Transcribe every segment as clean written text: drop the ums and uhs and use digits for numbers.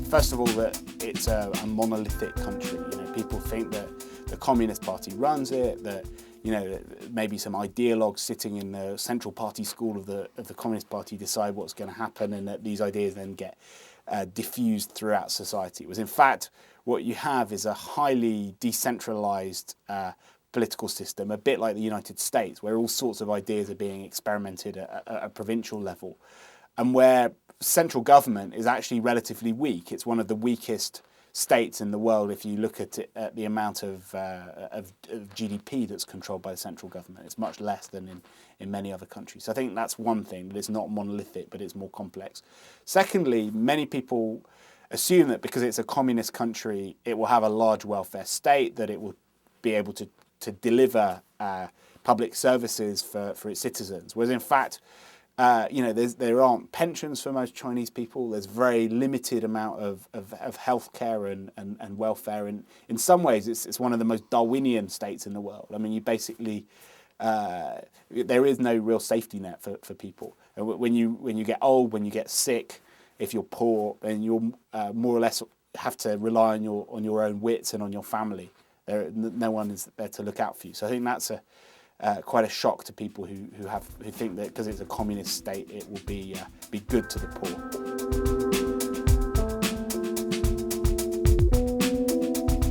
first of all, that it's a monolithic country. People think that the Communist Party runs it, that maybe some ideologues sitting in the Central Party school of the Communist Party decide what's going to happen, and that these ideas then get diffused throughout society. Whereas in fact, what you have is a highly decentralized political system, a bit like the United States, where all sorts of ideas are being experimented at a provincial level, and where central government is actually relatively weak. It's one of the weakest states in the world if you look at it, at the amount of GDP that's controlled by the central government. It's much less than in many other countries. So I think that's one thing, that it's not monolithic, but it's more complex. Secondly, many people assume that because it's a communist country, it will have a large welfare state, that it will be able to deliver public services for its citizens. Whereas in fact, there aren't pensions for most Chinese people. There's very limited amount of healthcare and welfare. And in some ways, it's one of the most Darwinian states in the world. I mean, you basically there is no real safety net for people. And when you get old, when you get sick, if you're poor, then you'll more or less have to rely on your own wits and on your family. No one is there to look out for you. So I think that's quite a shock to people who think that because it's a communist state, it will be good to the poor.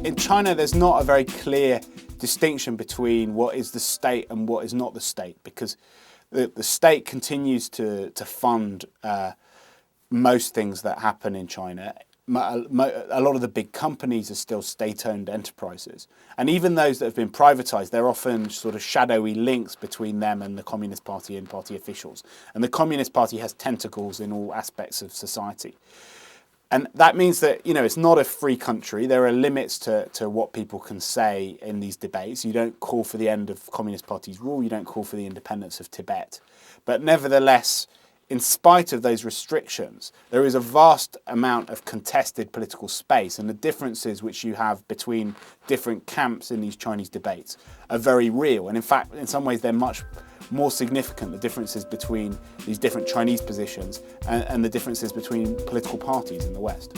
In China, there's not a very clear distinction between what is the state and what is not the state, because the state continues to fund most things that happen in China. A lot of the big companies are still state-owned enterprises. And even those that have been privatized, there are often sort of shadowy links between them and the Communist Party and party officials. And the Communist Party has tentacles in all aspects of society. And that means that, it's not a free country. There are limits to what people can say in these debates. You don't call for the end of Communist Party's rule. You don't call for the independence of Tibet. But nevertheless, in spite of those restrictions, there is a vast amount of contested political space, and the differences which you have between different camps in these Chinese debates are very real. And in fact, in some ways, they're much more significant, the differences between these different Chinese positions and the differences between political parties in the West.